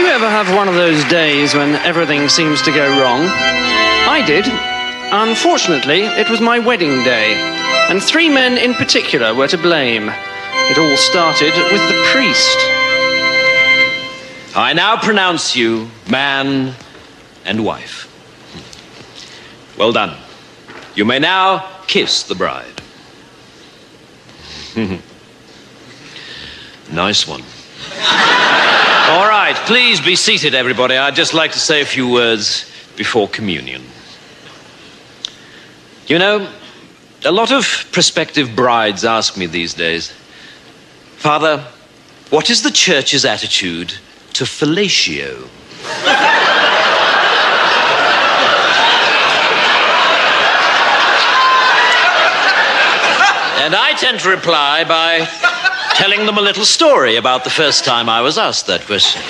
you ever have one of those days when everything seems to go wrong? I did. Unfortunately, it was my wedding day, and 3 men in particular were to blame. It all started with the priest. I now pronounce you man and wife. Well done. You may now kiss the bride. Nice one. All right, please be seated, everybody. I'd just like to say a few words before communion. You know, a lot of prospective brides ask me these days, Father, what is the church's attitude to fellatio? And I tend to reply by telling them a little story about the first time I was asked that question.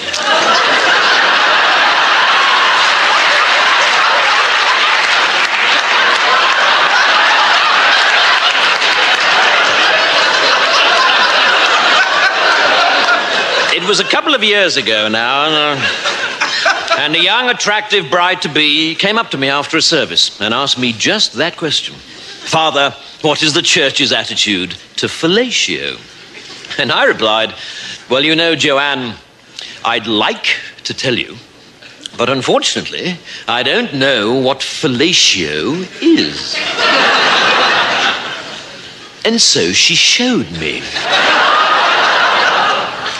It was a couple of years ago now, and a young, attractive bride-to-be came up to me after a service and asked me just that question. Father, what is the church's attitude to fellatio? And I replied, well, you know, Joanne, I'd like to tell you, but unfortunately, I don't know what fellatio is. And so she showed me.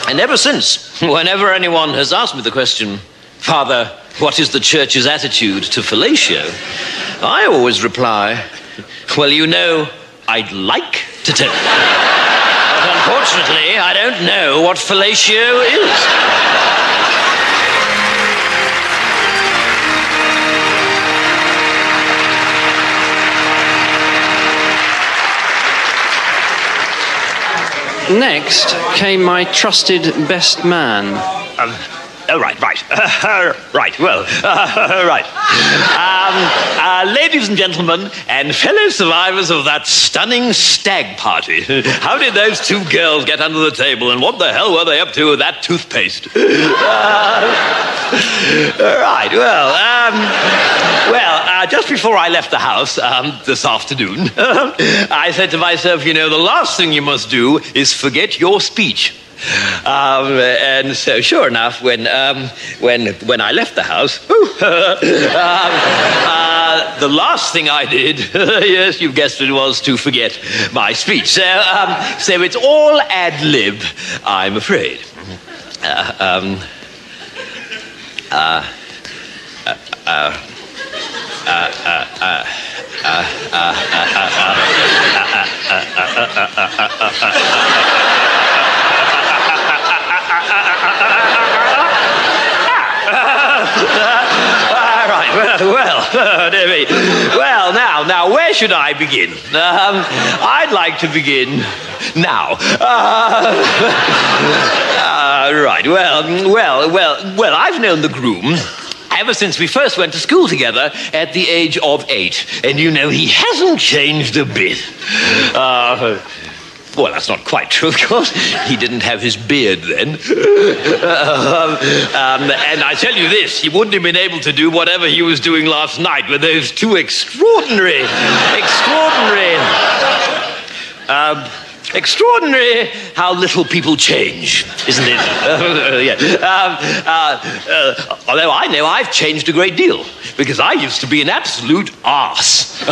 And ever since, whenever anyone has asked me the question, Father, what is the church's attitude to fellatio? I always reply, well, you know, I'd like to tell you. But unfortunately, I don't know what fellatio is. Next came my trusted best man. Right. Ladies and gentlemen, and fellow survivors of that stunning stag party, how did those 2 girls get under the table, and what the hell were they up to with that toothpaste? Just before I left the house this afternoon, I said to myself, you know, the last thing you must do is forget your speech. And so, sure enough, when I left the house, the last thing I did, yes, you've guessed it, was to forget my speech. So it's all ad lib, I'm afraid. Now, where should I begin? I'd like to begin now. I've known the groom ever since we first went to school together at the age of 8. And you know, he hasn't changed a bit. Well, that's not quite true, of course. He didn't have his beard then. And I tell you this, he wouldn't have been able to do whatever he was doing last night with those 2 extraordinary how little people change, isn't it? Although I know I've changed a great deal, because I used to be an absolute arse.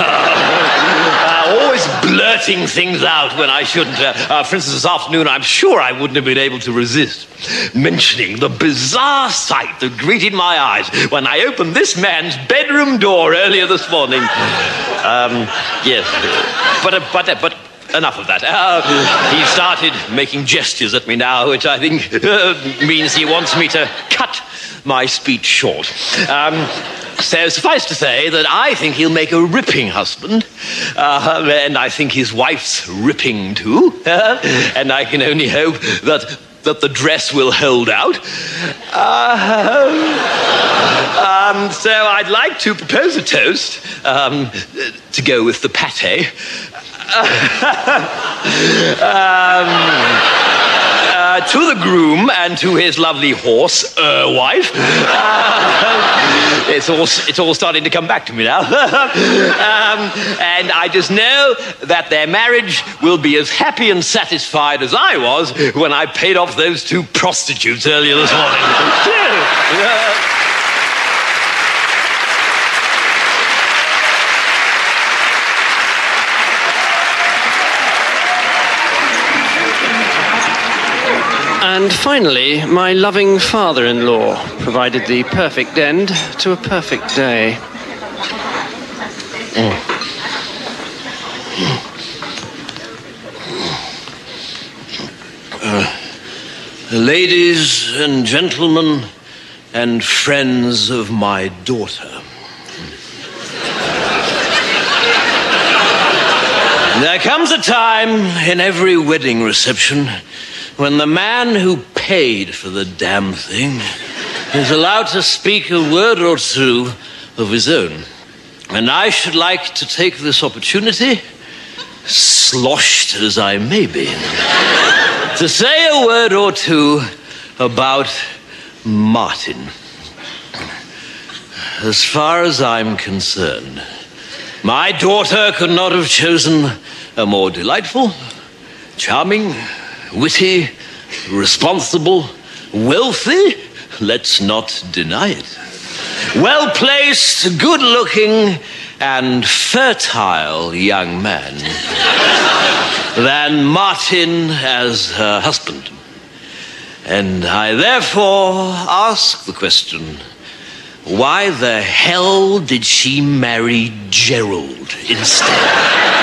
Always blurting things out when I shouldn't. For instance, this afternoon, I'm sure I wouldn't have been able to resist mentioning the bizarre sight that greeted my eyes when I opened this man's bedroom door earlier this morning. Yes, but enough of that. He started making gestures at me now, which I think means he wants me to cut my speech short. So suffice to say that I think he'll make a ripping husband, and I think his wife's ripping too, and I can only hope that the dress will hold out. So I'd like to propose a toast to go with the to the groom and to his lovely horse, wife. It's all starting to come back to me now. And I just know that their marriage will be as happy and satisfied as I was when I paid off those 2 prostitutes earlier this morning. And finally, my loving father-in-law provided the perfect end to a perfect day. Ladies and gentlemen and friends of my daughter. There comes a time in every wedding reception when the man who paid for the damn thing is allowed to speak a word or 2 of his own. And I should like to take this opportunity, sloshed as I may be, to say a word or 2 about Martin. As far as I'm concerned, my daughter could not have chosen a more delightful, charming, witty, responsible, wealthy, let's not deny it, well-placed, good-looking, and fertile young man than Martin as her husband. And I therefore ask the question, why the hell did she marry Gerald instead?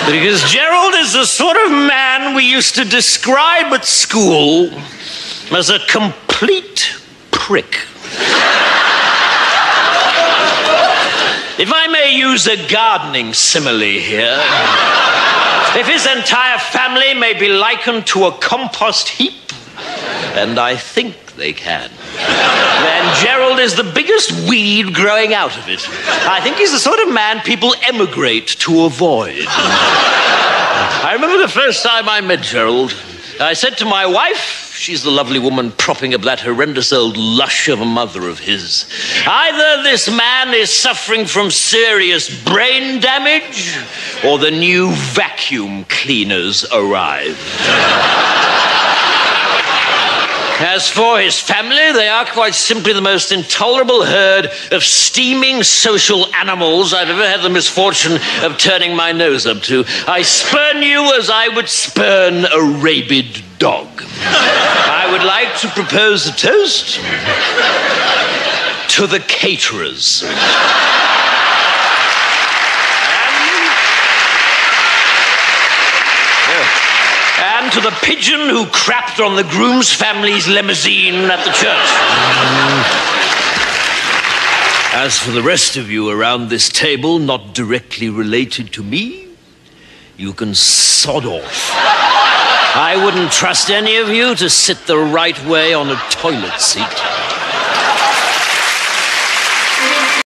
Because Gerald is the sort of man we used to describe at school as a complete prick. If I may use a gardening simile here, if his entire family may be likened to a compost heap, and I think they can, then Gerald is the biggest weed growing out of it. I think he's the sort of man people emigrate to avoid. I remember the first time I met Gerald, I said to my wife, she's the lovely woman propping up that horrendous old lush of a mother of his, either this man is suffering from serious brain damage, or the new vacuum cleaners arrive. As for his family, they are quite simply the most intolerable herd of steaming social animals I've ever had the misfortune of turning my nose up to. I spurn you as I would spurn a rabid dog. I would like to propose a toast to the caterers. And to the pigeon who crapped on the groom's family's limousine at the church. As for the rest of you around this table, not directly related to me, you can sod off. I wouldn't trust any of you to sit the right way on a toilet seat.